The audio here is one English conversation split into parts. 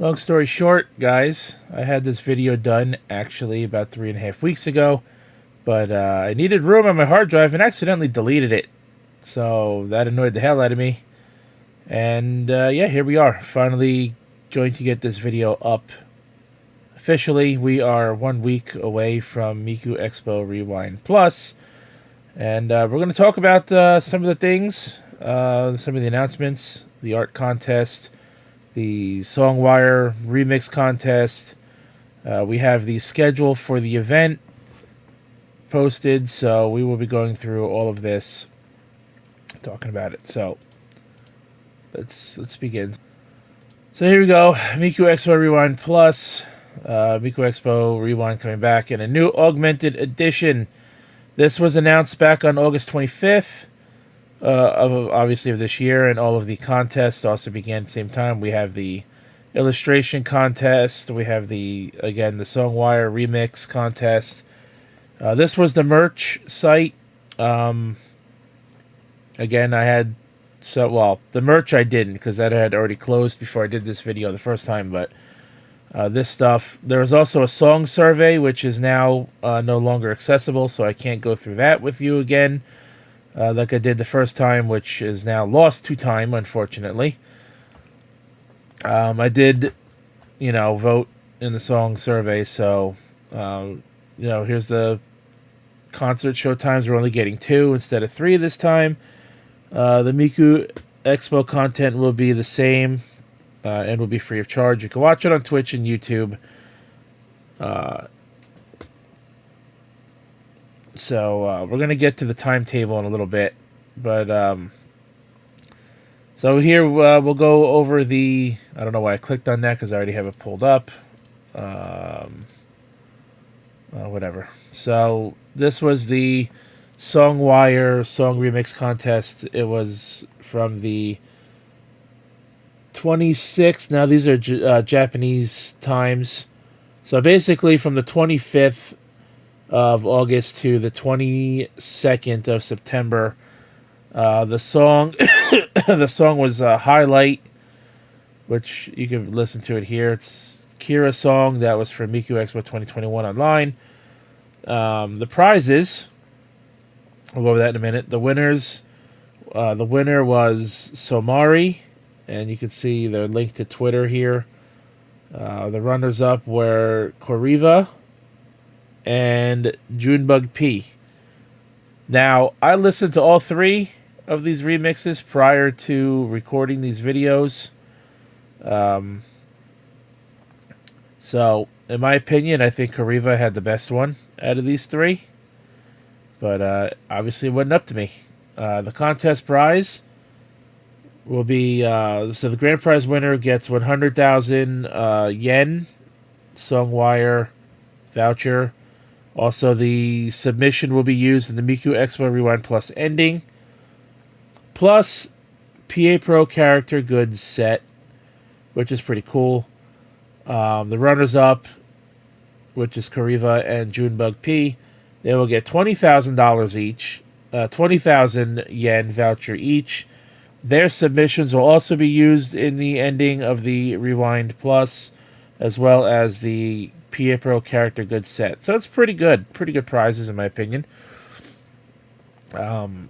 Long story short, guys, I had this video done actually about 3.5 weeks ago, but I needed room on my hard drive and accidentally deleted it. So that annoyed the hell out of me. And yeah, here we are, finally going to get this video up. Officially, we are 1 week away from Miku Expo Rewind Plus. And we're going to talk about some of the things, some of the announcements, the art contest, the Songwire remix contest. We have the schedule for the event posted, so we will be going through all of this, talking about it. So let's begin. So here we go, Miku Expo Rewind Plus, Miku Expo Rewind coming back in a new augmented edition. This was announced back on August 25th. Obviously of this year, and all of the contests also began at the same time. We have the illustration contest. We have the Songwire remix contest. This was the merch site. Again, I had the merch I didn't, because that had already closed before I did this video the first time. But this stuff, there was also a song survey, which is now no longer accessible, so I can't go through that with you again. Like I did the first time, which is now lost to time, unfortunately. I did, vote in the song survey, so, here's the concert show times. We're only getting 2 instead of 3 this time. The Miku Expo content will be the same, and will be free of charge. You can watch it on Twitch and YouTube. So we're going to get to the timetable in a little bit. But, so here we'll go over the, I don't know why I clicked on that because I already have it pulled up. Whatever. So this was the Songwire Song Remix Contest. It was from the 26th. Now these are Japanese times. So basically from the 25th of August to the 22nd of September. The song the song was Highlight, which you can listen to it here. It's Kira's song that was for Miku Expo 2021 online. The prizes, we'll go over that in a minute. The winners, the winner was Somari, and you can see their link to Twitter here. The runners-up were Koriva and Junebug P. Now, I listened to all 3 of these remixes prior to recording these videos. So, in my opinion, I think Koriva had the best one out of these 3. But, obviously, it wasn't up to me. The contest prize will be, so the grand prize winner gets 100,000 yen Songwire voucher. Also, the submission will be used in the Miku Expo Rewind Plus ending. Plus, PA Pro character goods set, which is pretty cool. The runners-up, which is Kariva and Junebug P, they will get $20,000 each, 20,000 yen voucher each. Their submissions will also be used in the ending of the Rewind Plus, as well as the PA Pro character goods set. So it's pretty good prizes in my opinion. I'm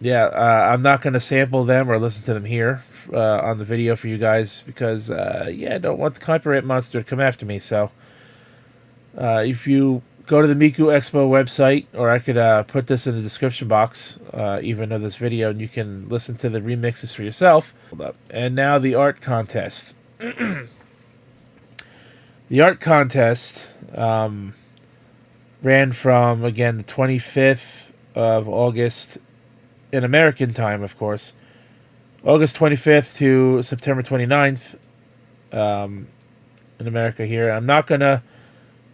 not going to sample them or listen to them here on the video for you guys because I don't want the copyright monster to come after me. So if you go to the Miku Expo website, or I could put this in the description box even of this video, and you can listen to the remixes for yourself. And now the art contest. The art contest ran from, again, the 25th of August, in American time, of course, August 25th to September 29th in America here. I'm not going to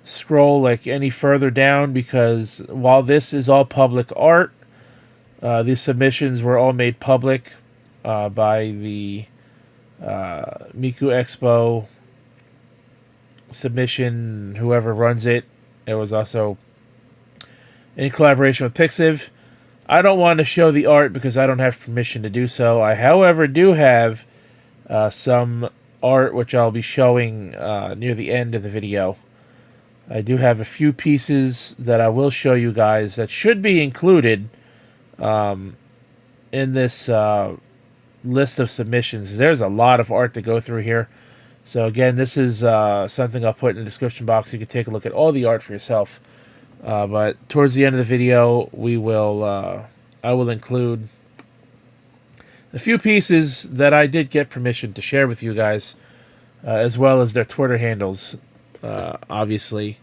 scroll any further down because while this is all public art, these submissions were all made public by the Miku Expo submission, whoever runs it. It was also in collaboration with Pixiv. I don't want to show the art because I don't have permission to do so. I, however, do have some art, which I'll be showing near the end of the video. I do have a few pieces that I will show you guys that should be included in this list of submissions. There's a lot of art to go through here. So again, this is something I'll put in the description box. You can take a look at all the art for yourself. But towards the end of the video, I will include a few pieces that I did get permission to share with you guys, as well as their Twitter handles, obviously.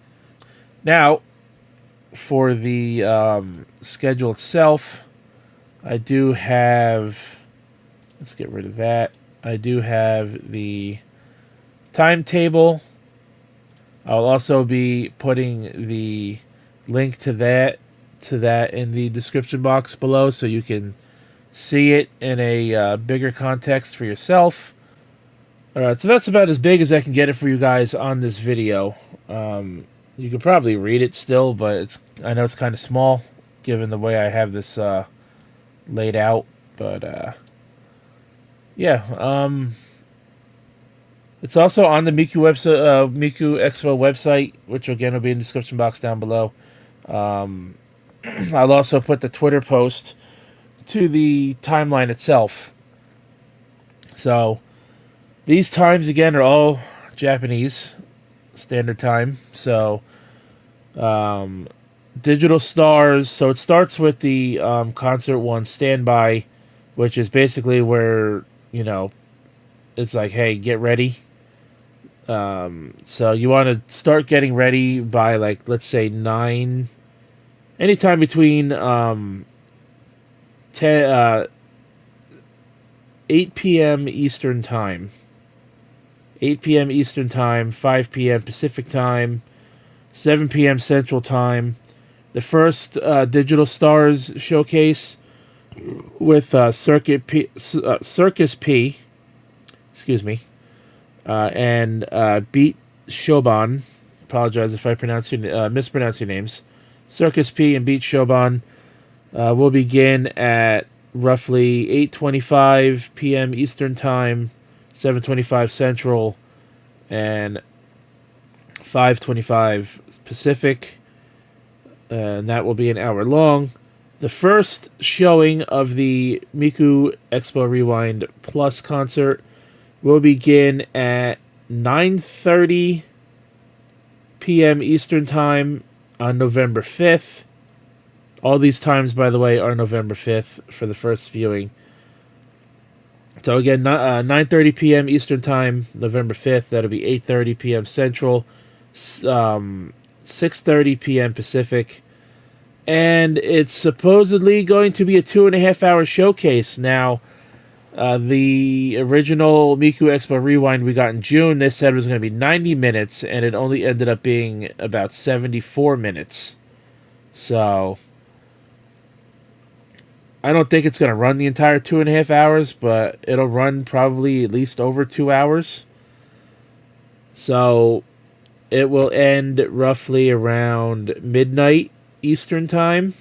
Now, for the schedule itself, I do have... Let's get rid of that. I do have the timetable. I'll also be putting the link to that in the description box below, so you can see it in a bigger context for yourself. Alright, so that's about as big as I can get it for you guys on this video. You could probably read it still, but I know it's kind of small given the way I have this laid out. But yeah, it's also on the Miku Expo website, which again will be in the description box down below. I'll also put the Twitter post to the timeline itself. So these times again are all Japanese standard time. So digital stars. So it starts with the concert one, standby, which is basically where, you know, it's like, hey, get ready. So you want to start getting ready by, like, let's say 9, anytime between 8 p.m. Eastern Time. 8 p.m. Eastern Time, 5 p.m. Pacific Time, 7 p.m. Central Time. The first Digital Stars showcase with Circus P, excuse me, and Beat Shoban. Apologize if I mispronounce your names. Circus P and Beat Shoban will begin at roughly 8:25 p.m. Eastern Time, 7:25 Central, and 5:25 Pacific. And that will be an hour long. The first showing of the Miku Expo Rewind Plus concert will begin at 9:30 p.m. Eastern Time on November 5th. All these times, by the way, are November 5th for the first viewing. So again, 9:30 p.m. Eastern Time, November 5th. That'll be 8:30 p.m. Central, 6:30 p.m. Pacific. And it's supposedly going to be a 2.5-hour showcase. Now, the original Miku Expo Rewind we got in June, they said it was going to be 90 minutes, and it only ended up being about 74 minutes. So I don't think it's going to run the entire 2.5 hours, but it'll run probably at least over 2 hours. So it will end roughly around midnight Eastern Time,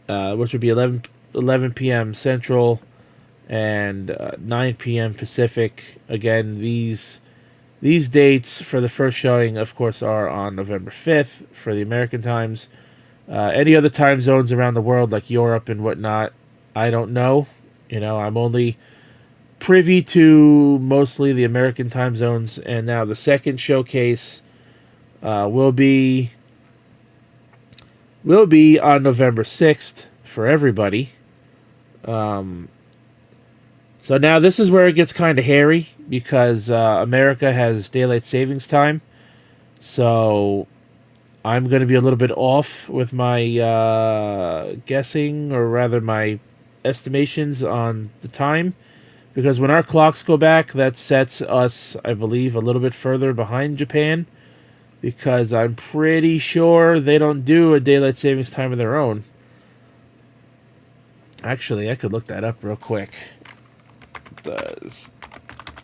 which would be 11 p.m. Central and 9 p.m. Pacific. Again, these dates for the first showing, of course, are on November 5th for the American times. Any other time zones around the world, like Europe and whatnot, I don't know. You know, I'm only privy to mostly the American time zones. And now the second showcase will be on November 6th for everybody. So now this is where it gets kind of hairy, because America has daylight savings time. So I'm going to be a little bit off with my guessing, or rather my estimations on the time, because when our clocks go back, that sets us, I believe, a little bit further behind Japan, because I'm pretty sure they don't do a daylight savings time of their own. Actually, I could look that up real quick. Does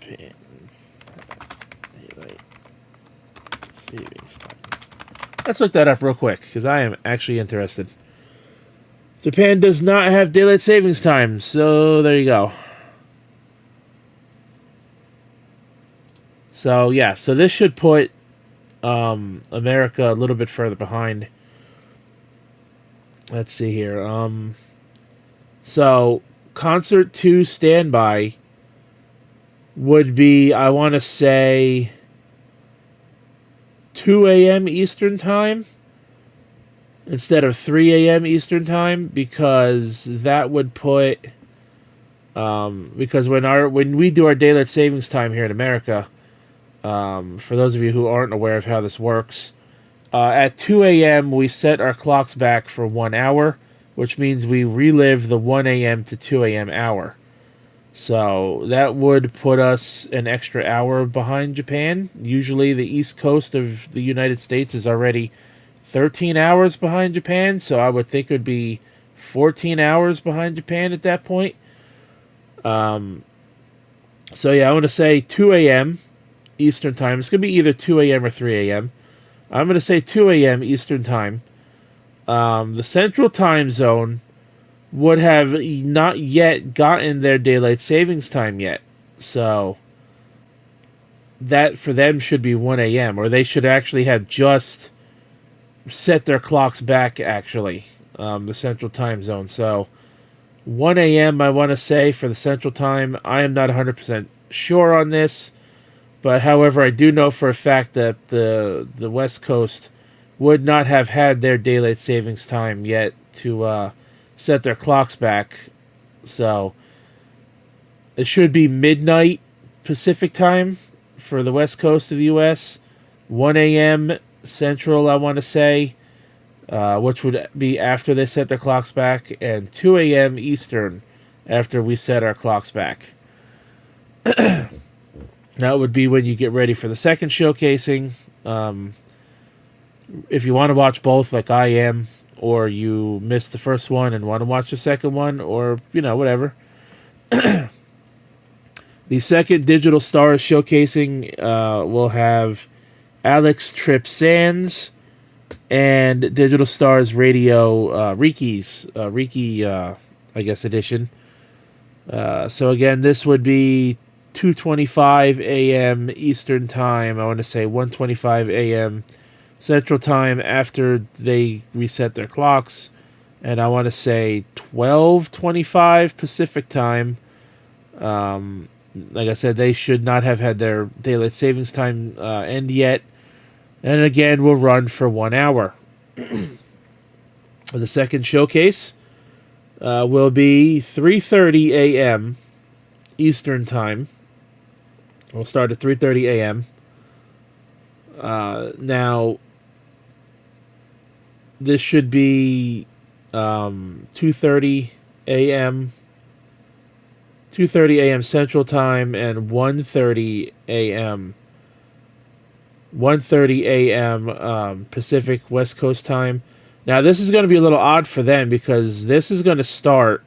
Japan daylight savings time? Let's look that up real quick, because I am actually interested. Japan does not have daylight savings time, so there you go. So yeah, so this should put America a little bit further behind. Let's see here. So Concert 2 Standby would be, I want to say, 2 a.m. Eastern Time instead of 3 a.m. Eastern Time, because that would put because when we do our daylight savings time here in America, for those of you who aren't aware of how this works, at 2 a.m. we set our clocks back for 1 hour, which means we relive the 1 a.m. to 2 a.m. hour. So that would put us an extra hour behind Japan. Usually the East Coast of the United States is already 13 hours behind Japan, so I would think it would be 14 hours behind Japan at that point. So yeah, I want to say 2 a.m. Eastern Time. It's going to be either 2 a.m. or 3 a.m. I'm going to say 2 a.m. Eastern Time. The Central Time Zone would have not yet gotten their daylight savings time yet. So that for them should be 1 a.m. or they should actually have just set their clocks back, actually, the Central Time Zone. So 1 a.m. I want to say for the Central Time. I am not 100% sure on this, but however, I do know for a fact that the West Coast would not have had their daylight savings time yet to set their clocks back. So it should be midnight Pacific time for the West Coast of the U.S., 1 a.m. Central, I want to say, which would be after they set their clocks back, and 2 a.m. Eastern after we set our clocks back. That would be when you get ready for the second showcasing. If you want to watch both like I am, or you missed the first one and want to watch the second one, or, whatever. The second Digital Stars showcasing will have Alex Tripp Sands and Digital Stars Radio Riki's Riki, I guess, edition. So again, this would be 2:25 a.m. Eastern Time. I want to say 1:25 a.m. Central Time after they reset their clocks, and I want to say 12:25 Pacific Time. Like I said, they should not have had their daylight savings time end yet, and again will run for 1 hour. The second showcase will be 3:30 a.m. Eastern Time. We'll start at 3:30 a.m. Now, this should be 2:30 a.m. 2:30 a.m. Central Time and 1:30 a.m. 1:30 a.m. Pacific West Coast Time. Now, this is going to be a little odd for them because this is going to start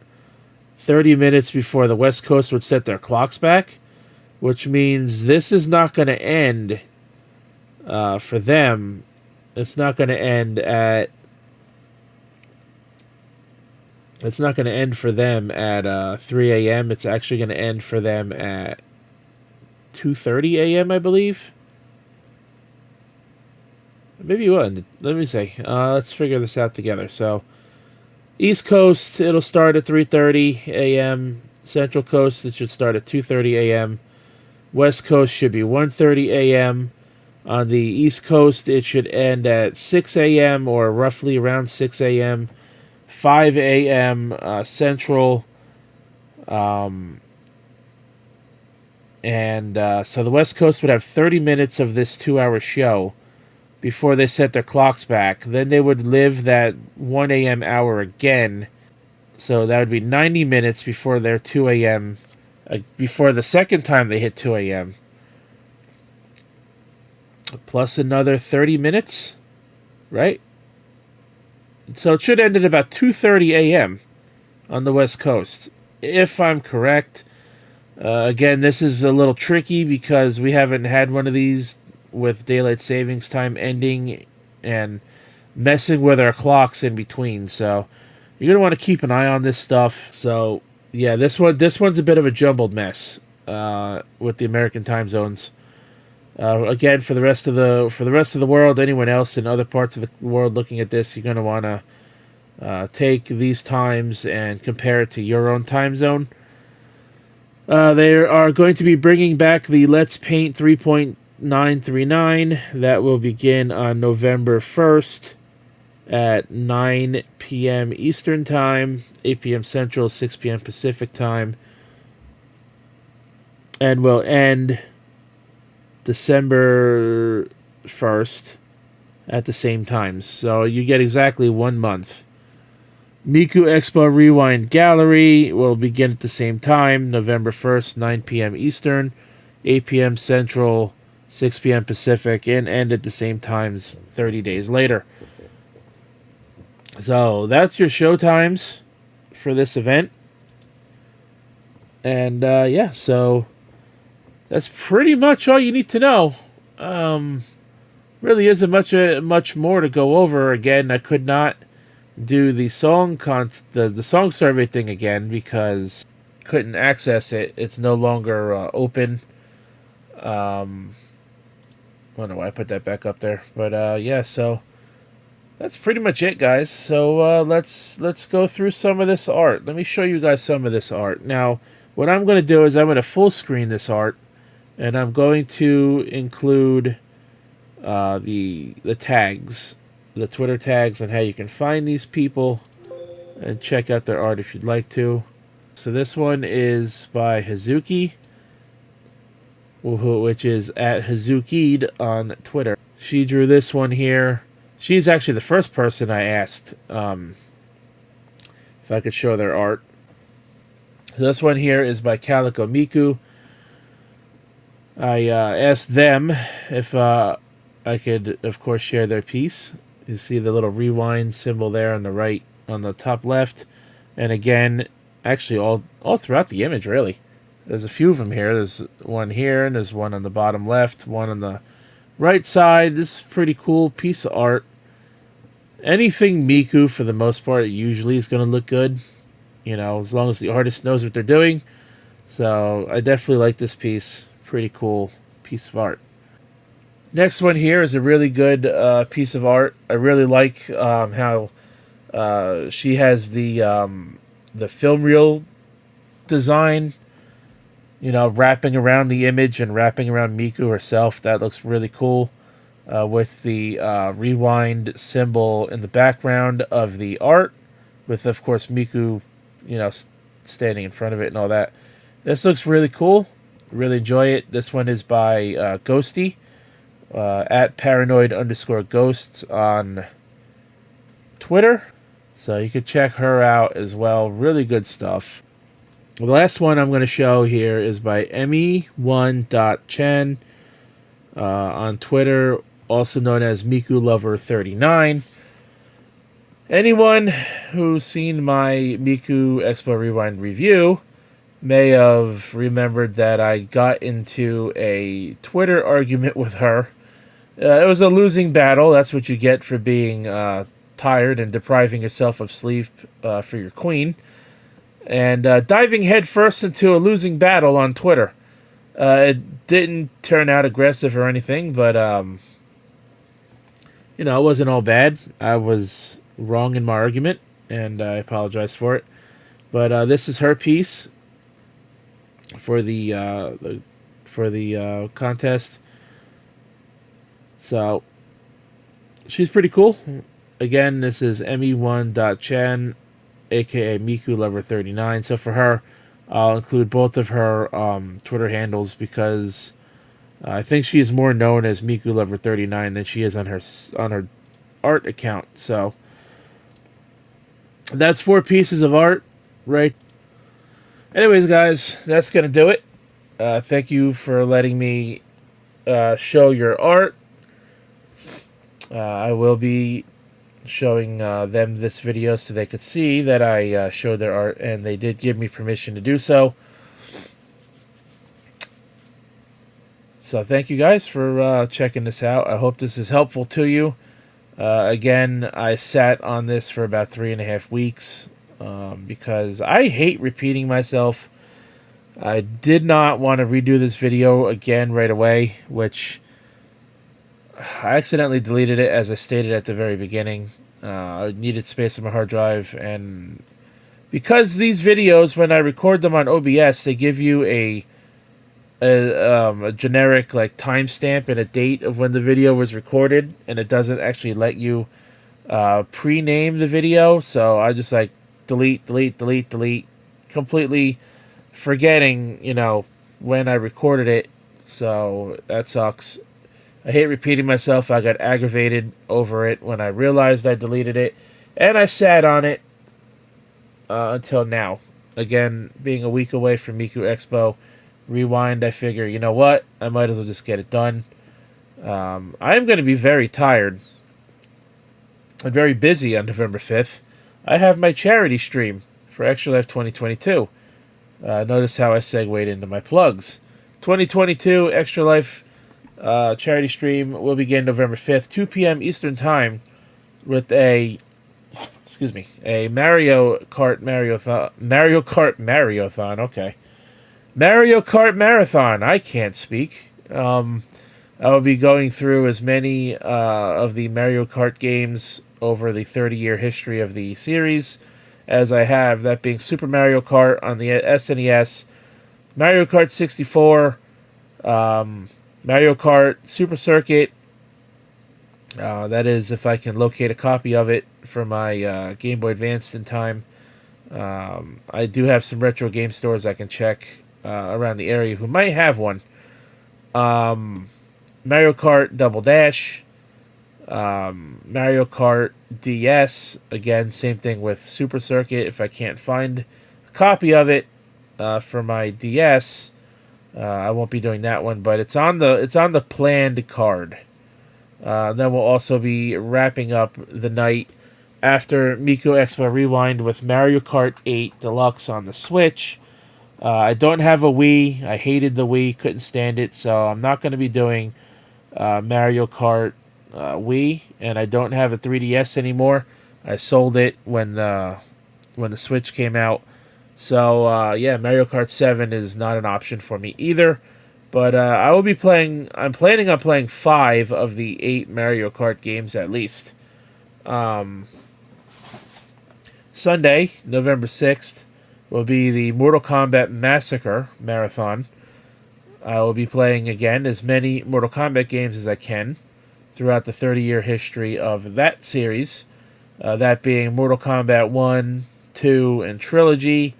30 minutes before the West Coast would set their clocks back, which means this is not going to end for them. It's not going to end at... It's not going to end for them at 3 a.m. It's actually going to end for them at 2:30 a.m., I believe. Maybe it will. Let me see. Let's figure this out together. So, East Coast, it'll start at 3:30 a.m. Central Coast, it should start at 2:30 a.m. West Coast should be 1:30 a.m. On the East Coast, it should end at 6 a.m. or roughly around 6 a.m. 5 a.m. Central. So the West Coast would have 30 minutes of this 2-hour show before they set their clocks back. Then they would live that 1 a.m. hour again. So that would be 90 minutes before their 2 a.m. Before the second time they hit 2 a.m. Plus another 30 minutes, right? So it should end at about 2:30 a.m. on the West Coast, if I'm correct. Again, this is a little tricky because we haven't had one of these with daylight savings time ending and messing with our clocks in between. So you're gonna want to keep an eye on this stuff. So yeah, this one's a bit of a jumbled mess with the American time zones. Again, for the rest of the world, anyone else in other parts of the world looking at this, you're gonna want to take these times and compare it to your own time zone. They are going to be bringing back the Let's Paint 3.939. That will begin on November 1st at 9 p.m. Eastern Time, 8 p.m. Central, 6 p.m. Pacific Time, and will end December 1st at the same times. So you get exactly 1 month. Miku Expo Rewind Gallery will begin at the same time, November 1st, 9 p.m. Eastern, 8 p.m. Central, 6 p.m. Pacific, and end at the same times 30 days later. So that's your show times for this event. And yeah, so that's pretty much all you need to know. Really isn't much more to go over. Again, I could not do the song the song survey thing again because couldn't access it. It's no longer open. I don't know why I put that back up there, but yeah. So that's pretty much it, guys. So let's go through some of this art. Let me show you guys some of this art. Now, what I'm going to do is I'm going to full screen this art, and I'm going to include the tags, the Twitter tags, and how you can find these people and check out their art if you'd like to. So this one is by Hazuki, which is at Hazuki'd on Twitter. She drew this one here. She's actually the first person I asked if I could show their art. This one here is by Calico Miku. I asked them if I could, of course, share their piece. You see the little rewind symbol there on the right, on the top left. And again, actually all throughout the image, really. There's a few of them here. There's one here, and there's one on the bottom left, one on the right side. This is a pretty cool piece of art. Anything Miku, for the most part, usually is going to look good. You know, as long as the artist knows what they're doing. So I definitely like this piece. Pretty cool piece of art. Next one here is a really good piece of art. I really like how she has the film reel design, you know, wrapping around the image and wrapping around Miku herself. That looks really cool. With the rewind symbol in the background of the art, with, of course, Miku, you know, standing in front of it and all that. This looks really cool. Really enjoy it. This one is by Ghosty. At paranoid_ghosts on Twitter. So you could check her out as well. Really good stuff. The last one I'm going to show here is by Emmy1.chen on Twitter, also known as Miku Lover 39. Anyone who's seen my Miku Expo Rewind review may have remembered that I got into a Twitter argument with her. It was a losing battle. That's what you get for being tired and depriving yourself of sleep for your queen. And diving headfirst into a losing battle on Twitter. It didn't turn out aggressive or anything, but, you know, it wasn't all bad. I was wrong in my argument, and I apologize for it. But this is her piece for the contest. So she's pretty cool. Again, this is Emmy1.chen, aka Miku Lover 39. So for her, I'll include both of her Twitter handles because I think she is more known as Miku Lover 39 than she is on her art account. So that's 4 pieces of art, right? Anyways, guys, that's gonna do it. Thank you for letting me show your art. I will be showing them this video so they could see that I showed their art, and they did give me permission to do so. So thank you guys for checking this out. I hope this is helpful to you. Again, I sat on this for about 3.5 weeks because I hate repeating myself. I did not want to redo this video again right away, which I accidentally deleted it, as I stated at the very beginning. I needed space on my hard drive, and because these videos, when I record them on OBS, they give you a generic like timestamp and a date of when the video was recorded, and it doesn't actually let you pre-name the video. So I just like delete, completely forgetting, when I recorded it. So that sucks. I hate repeating myself. I got aggravated over it when I realized I deleted it, and I sat on it until now. Again, being a week away from Miku Expo Rewind, I figure, you know what? I might as well just get it done. I am going to be very tired and very busy on November 5th. I have my charity stream for Extra Life 2022. Notice how I segued into my plugs. 2022 Extra Life charity stream will begin November 5th, 2 p.m. Eastern Time, with a Mario Kart Mariothon. Okay. Mario Kart Marathon. I can't speak. I will be going through as many of the Mario Kart games over the 30-year history of the series as I have, that being Super Mario Kart on the SNES, Mario Kart 64, Mario Kart Super Circuit. That is, if I can locate a copy of it for my Game Boy Advance in time. I do have some retro game stores I can check around the area who might have one. Mario Kart Double Dash, Mario Kart DS. Again, same thing with Super Circuit. If I can't find a copy of it for my DS, I won't be doing that one. But it's on the planned card. Then we'll also be wrapping up the night after Miku Expo Rewind with Mario Kart 8 Deluxe on the Switch. I don't have a Wii. I hated the Wii, couldn't stand it, so I'm not going to be doing Mario Kart Wii, and I don't have a 3DS anymore. I sold it when the Switch came out. So yeah, Mario Kart 7 is not an option for me either. But I will be playing. I'm planning on playing 5 of the 8 Mario Kart games at least. Sunday, November 6th, will be the Mortal Kombat Massacre Marathon. I will be playing again as many Mortal Kombat games as I can throughout the 30-year history of that series. That being Mortal Kombat 1, 2, and Trilogy.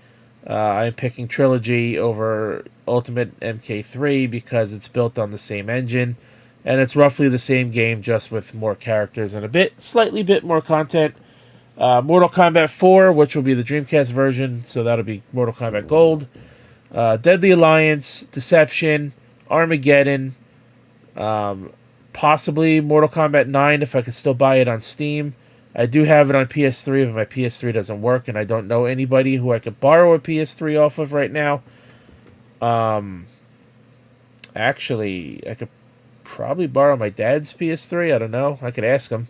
I'm picking Trilogy over Ultimate MK3 because it's built on the same engine, and it's roughly the same game, just with more characters and slightly bit more content. Mortal Kombat 4, which will be the Dreamcast version, so that'll be Mortal Kombat Gold. Deadly Alliance, Deception, Armageddon, possibly Mortal Kombat 9 if I could still buy it on Steam. I do have it on PS3, but my PS3 doesn't work, and I don't know anybody who I could borrow a PS3 off of right now. Actually, I could probably borrow my dad's PS3. I don't know. I could ask him.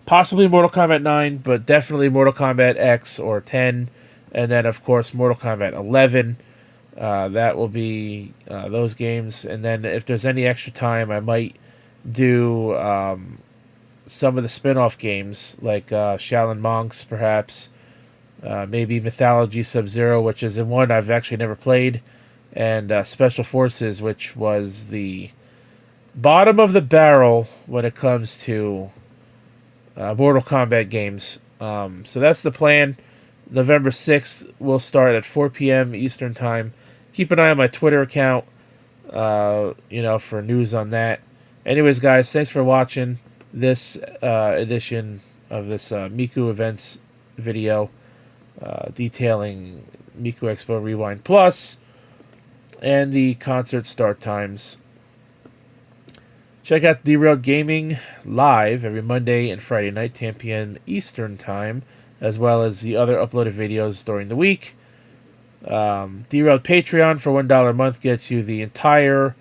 Possibly Mortal Kombat 9, but definitely Mortal Kombat X or 10. And then, of course, Mortal Kombat 11. That will be those games. And then if there's any extra time, I might do some of the spin-off games, like Shaolin Monks, perhaps. Maybe Mythology Sub-Zero, which is one I've actually never played. And Special Forces, which was the bottom of the barrel when it comes to Mortal Kombat games. So that's the plan. November 6th will start at 4 p.m. Eastern Time. Keep an eye on my Twitter account, for news on that. Anyways, guys, thanks for watching this edition of this Miku Events video detailing Miku Expo Rewind Plus and the concert start times. Check out Derailed Gaming live every Monday and Friday night, 10 p.m. Eastern Time, as well as the other uploaded videos during the week. Derailed Patreon for $1 a month gets you the entire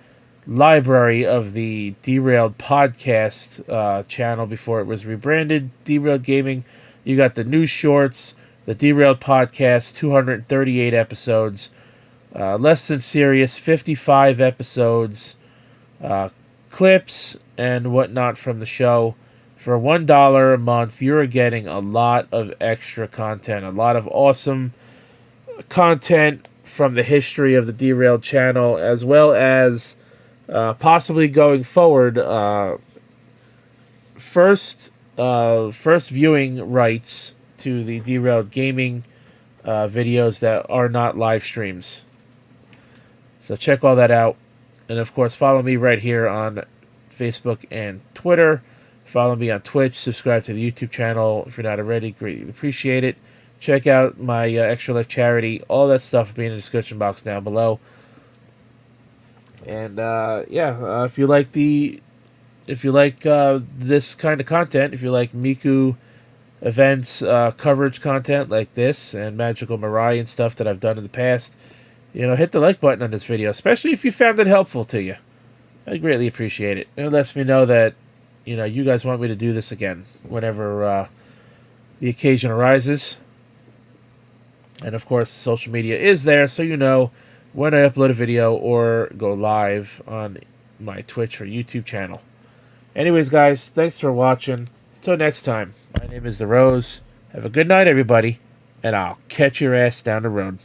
library of the Derailed podcast channel before it was rebranded Derailed Gaming. You got the news shorts, the Derailed podcast, 238 episodes, Less Than Serious, 55 episodes, clips and whatnot from the show. For $1 a month, you're getting a lot of extra content, a lot of awesome content from the history of the Derailed channel, as well as possibly going forward, first viewing rights to the Derailed Gaming videos that are not live streams. So check all that out. And of course, follow me right here on Facebook and Twitter. Follow me on Twitch. Subscribe to the YouTube channel if you're not already. Greatly appreciate it. Check out my Extra Life charity. All that stuff will be in the description box down below. And if you like this kind of content, if you like Miku events coverage content like this and Magical Mirai and stuff that I've done in the past, hit the like button on this video, especially if you found it helpful to you. I greatly appreciate it. It lets me know that you guys want me to do this again whenever the occasion arises. And of course, social media is there, so you know when I upload a video or go live on my Twitch or YouTube channel. Anyways, guys, thanks for watching. Until next time, my name is The Rose. Have a good night, everybody, and I'll catch your ass down the road.